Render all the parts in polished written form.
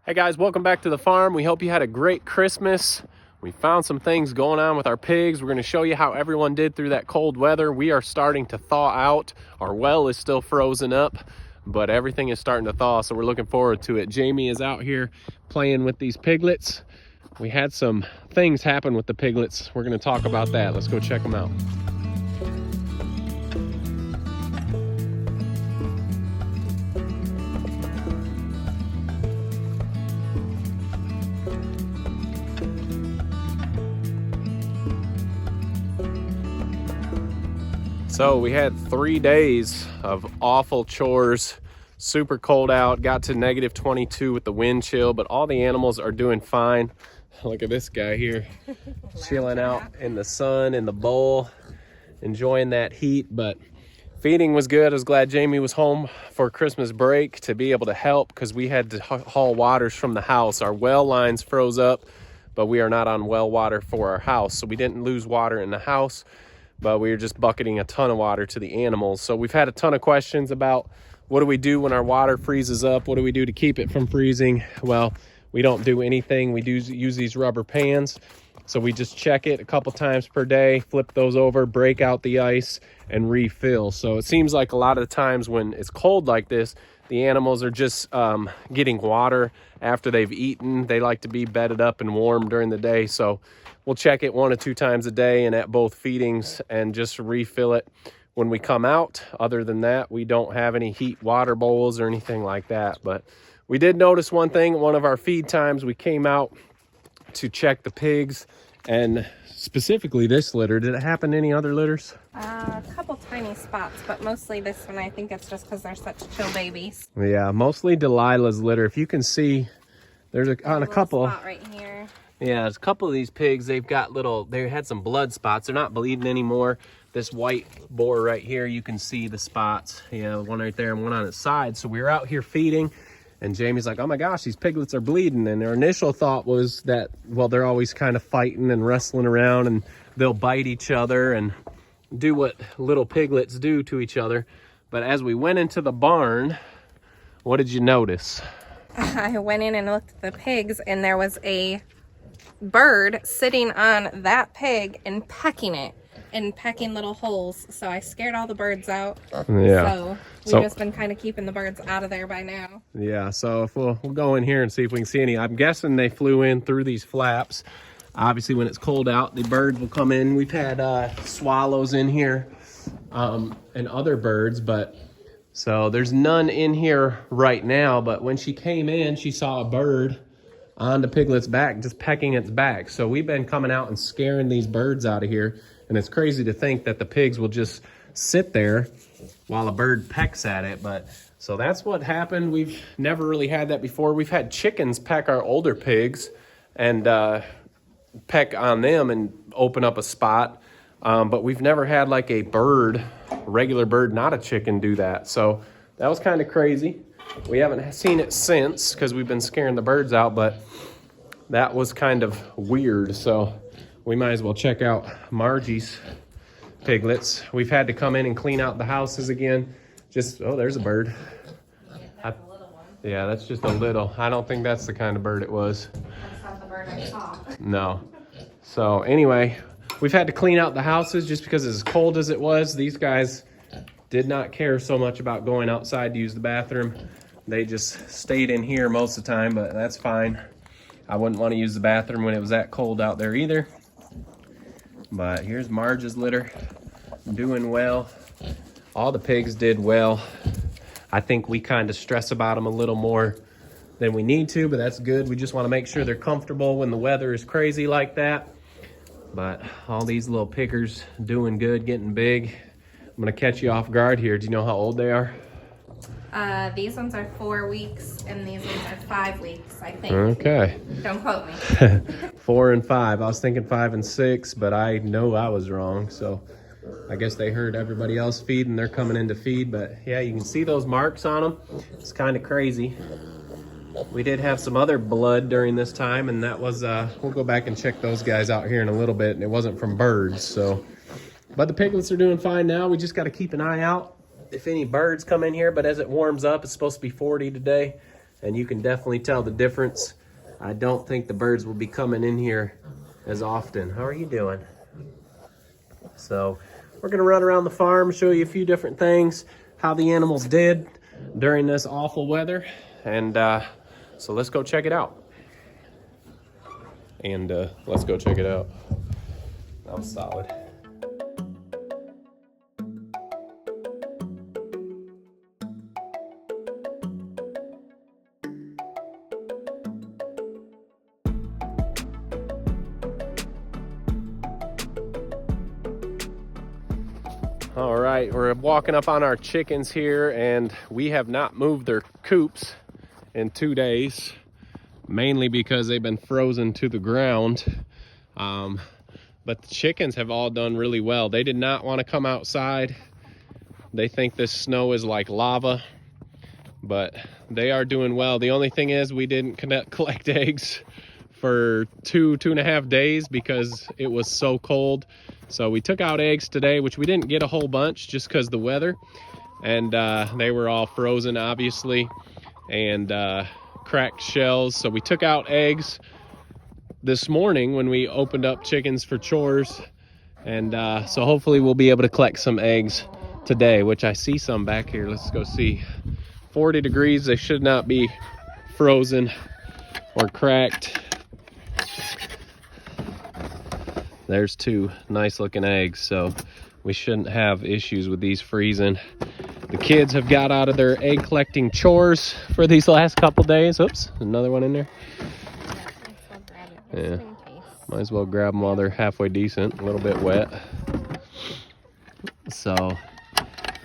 Hey guys, welcome back to the farm. We hope you had a great Christmas. We found some things going on with our pigs. We're going to show you how everyone did through that cold weather. We are starting to thaw out. Our well is still frozen up, but everything is starting to thaw, so we're looking forward to it. Jamie is out here playing with these piglets. We had some things happen with the piglets. We're going to talk about that. Let's go check them out. So we had 3 days of awful chores, super cold out, got to negative 22 with the wind chill, but all the animals are doing fine. Look at this guy here, chilling out in the sun in the bowl, enjoying that heat, but feeding was good. I was glad Jamie was home for Christmas break to be able to help because we had to haul waters from the house. Our well lines froze up, but we are not on well water for our house, so we didn't lose water in the house, but we were just bucketing a ton of water to the animals. So we've had a ton of questions about what do we do when our water freezes up? What do we do to keep it from freezing? Well, we don't do anything. We do use these rubber pans. So we just check it a couple times per day, flip those over, break out the ice, and refill. So it seems like a lot of the times when it's cold like this, the animals are just getting water after they've eaten. They like to be bedded up and warm during the day. So we'll check it 1 or 2 times a day and at both feedings and just refill it when we come out. Other than that, we don't have any heat water bowls or anything like that. But we did notice one thing. One of our feed times, we came out to check the pigs, and specifically this litter. Did it happen to any other litters? A couple tiny spots, but mostly this one. I think it's just because they're such chill babies. Yeah, mostly Delilah's litter. If you can see, there's a couple spot right here. Yeah, there's a couple of these pigs. They had some blood spots. They're not bleeding anymore. This white boar right here, you can see the spots. Yeah, one right there and one on its side. So we were out here feeding, and Jamie's like, oh my gosh, these piglets are bleeding. And their initial thought was that, well, they're always kind of fighting and wrestling around, and they'll bite each other and do what little piglets do to each other. But as we went into the barn, what did you notice? I went in and looked at the pigs, and there was a bird sitting on that pig and pecking it and pecking little holes. So I scared all the birds out. Yeah. So we've just been kind of keeping the birds out of there by now. Yeah, so if we'll go in here and see if we can see any. I'm guessing they flew in through these flaps. Obviously, when it's cold out, the birds will come in. We've had swallows in here and other birds, but so there's none in here right now. But when she came in, she saw a bird on the piglet's back, just pecking its back. So we've been coming out and scaring these birds out of here. And it's crazy to think that the pigs will just sit there while a bird pecks at it. But so that's what happened. We've never really had that before. We've had chickens peck our older pigs and peck on them and open up a spot. But we've never had like a bird, regular bird, not a chicken, do that. So that was kind of crazy. We haven't seen it since because we've been scaring the birds out, but that was kind of weird. So we might as well check out Margie's piglets. We've had to come in and clean out the houses again. Oh, there's a bird. That's a little one. Yeah, that's just a little. I don't think that's the kind of bird it was. That's not the bird I saw. No. So anyway, we've had to clean out the houses just because as cold as it was. These guys did not care so much about going outside to use the bathroom. They just stayed in here most of the time, but that's fine. I wouldn't want to use the bathroom when it was that cold out there either. But here's Marge's litter, doing well. All the pigs did well. I think we kind of stress about them a little more than we need to, but that's good. We just want to make sure they're comfortable when the weather is crazy like that. But all these little piggers doing good, getting big. I'm going to catch you off guard here. Do you know how old they are? These ones are 4 weeks, and these ones are 5 weeks, I think. Okay. Don't quote me. 4 and 5. I was thinking 5 and 6, but I know I was wrong. So I guess they heard everybody else feed, and they're coming in to feed. But yeah, you can see those marks on them. It's kind of crazy. We did have some other blood during this time, and that was, we'll go back and check those guys out here in a little bit, and it wasn't from birds. So, but the piglets are doing fine now. We just got to keep an eye out if any birds come in here. But as it warms up, it's supposed to be 40 today, and you can definitely tell the difference. I don't think the birds will be coming in here as often. How are you doing? So we're gonna run around the farm, show you a few different things, how the animals did during this awful weather, and so let's go check it out. And let's go check it out. That was solid. All right, we're walking up on our chickens here, and we have not moved their coops in 2 days, mainly because they've been frozen to the ground. But the chickens have all done really well. They did not want to come outside. They think this snow is like lava, but they are doing well. The only thing is we didn't collect eggs for two and a half days because it was so cold. So we took out eggs today, which we didn't get a whole bunch just because the weather, and they were all frozen obviously, and cracked shells. So we took out eggs this morning when we opened up chickens for chores, and so hopefully we'll be able to collect some eggs today, which I see some back here. Let's go see. 40 degrees, they should not be frozen or cracked. There's 2 nice looking eggs, so we shouldn't have issues with these freezing. The kids have got out of their egg collecting chores for these last couple days. Oops, another one in there. Yeah, might as well grab them while they're halfway decent, a little bit wet. So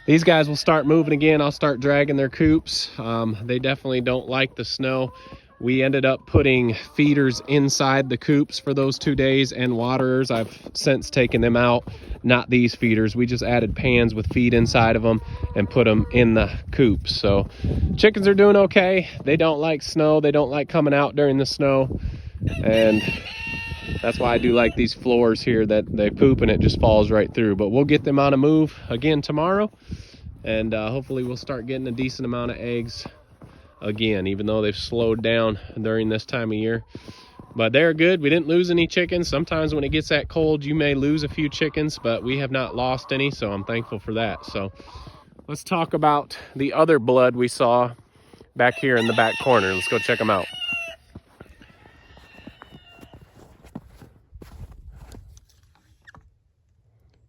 these guys will start moving again. I'll start dragging their coops. They definitely don't like the snow. We ended up putting feeders inside the coops for those 2 days and waterers. I've since taken them out, not these feeders. We just added pans with feed inside of them and put them in the coops. So chickens are doing okay. They don't like snow. They don't like coming out during the snow. And that's why I do like these floors here that they poop and it just falls right through. But we'll get them on a move again tomorrow, and hopefully we'll start getting a decent amount of eggs again, even though they've slowed down during this time of year. But they're good. We didn't lose any chickens. Sometimes when it gets that cold, you may lose a few chickens, but we have not lost any, so I'm thankful for that. So let's talk about the other blood we saw back here in the back corner. Let's go check them out.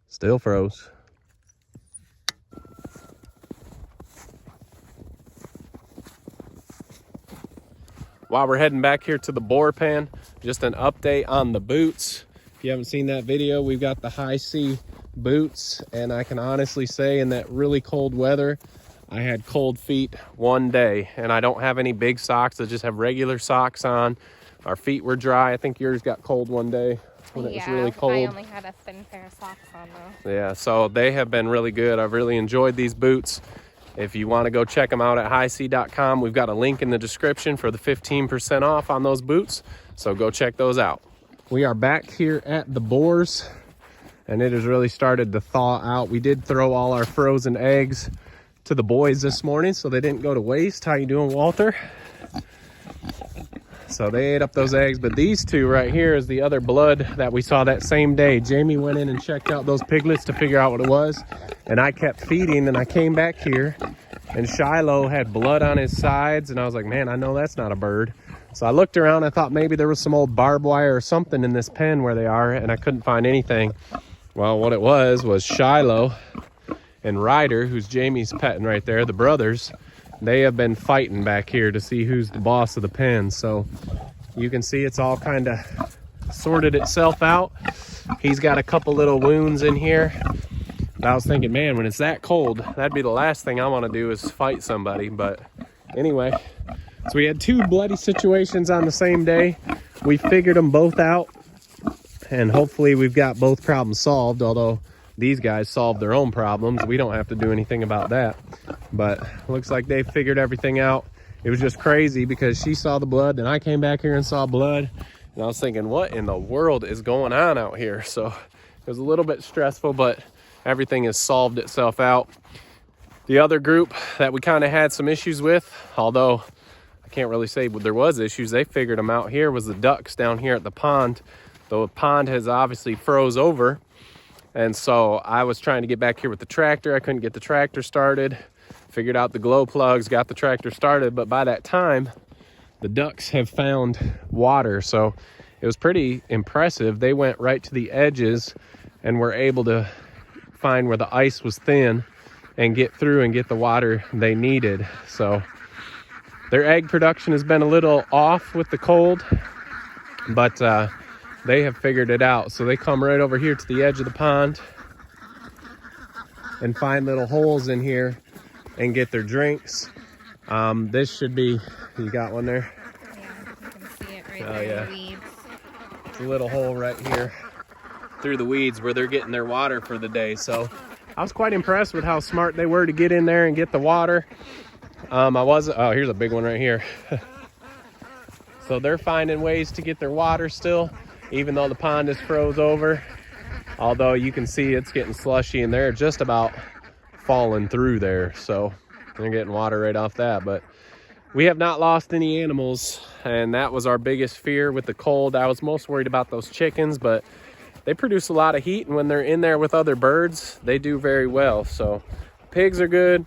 Still froze. While we're heading back here to the boar pen, just an update on the boots. If you haven't seen that video, we've got the high C boots, and I can honestly say in that really cold weather, I had cold feet one day, and I don't have any big socks. I just have regular socks on. Our feet were dry. I think yours got cold one day when it was really cold. I only had a thin pair of socks on though. Yeah, so they have been really good. I've really enjoyed these boots. If you want to go check them out at highc.com, we've got a link in the description for the 15% off on those boots. So go check those out. We are back here at the boars, and it has really started to thaw out. We did throw all our frozen eggs to the boys this morning, so they didn't go to waste. How you doing, Walter? So they ate up those eggs, but these 2 right here is the other blood that we saw that same day. Jamie went in and checked out those piglets to figure out what it was, and I kept feeding, and I came back here, and Shiloh had blood on his sides, and I was like, man, I know that's not a bird. So I looked around, I thought maybe there was some old barbed wire or something in this pen where they are, and I couldn't find anything. Well, what it was Shiloh and Ryder, who's Jamie's petting right there, the brothers. They have been fighting back here to see who's the boss of the pen. So you can see it's all kind of sorted itself out. He's got a couple little wounds in here. But I was thinking, man, when it's that cold, that'd be the last thing I want to do is fight somebody. But anyway, so we had 2 bloody situations on the same day. We figured them both out, and hopefully we've got both problems solved, although these guys solved their own problems. We don't have to do anything about that. But looks like they figured everything out. It was just crazy because she saw the blood, and I came back here and saw blood, and I was thinking, what in the world is going on out here? So it was a little bit stressful, but everything has solved itself out. The other group that we kind of had some issues with, although I can't really say there was issues. They figured them out. Here was the ducks down here at the pond. The pond has obviously froze over. And so I was trying to get back here with the tractor. I couldn't get the tractor started. Figured out the glow plugs, got the tractor started. But by that time, the ducks have found water. So it was pretty impressive. They went right to the edges and were able to find where the ice was thin and get through and get the water they needed. So their egg production has been a little off with the cold, but they have figured it out. So they come right over here to the edge of the pond and find little holes in here and get their drinks. This should be, you got one there? Yeah, you can see it right there in the weeds. It's a little hole right here through the weeds where they're getting their water for the day. So I was quite impressed with how smart they were to get in there and get the water. Oh, here's a big one right here. So they're finding ways to get their water still, even though the pond is froze over. Although you can see it's getting slushy and they're just about falling through there. So they're getting water right off that. But we have not lost any animals, and that was our biggest fear with the cold. I was most worried about those chickens, but they produce a lot of heat, and when they're in there with other birds, they do very well. So pigs are good,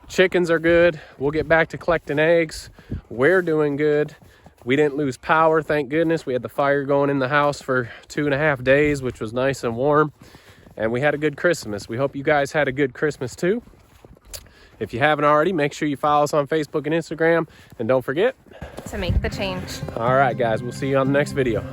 chickens are good. We'll get back to collecting eggs. We're doing good. We didn't lose power, thank goodness. We had the fire going in the house for 2.5 days, which was nice and warm. And we had a good Christmas. We hope you guys had a good Christmas too. If you haven't already, make sure you follow us on Facebook and Instagram. And don't forget to make the change. All right, guys, we'll see you on the next video.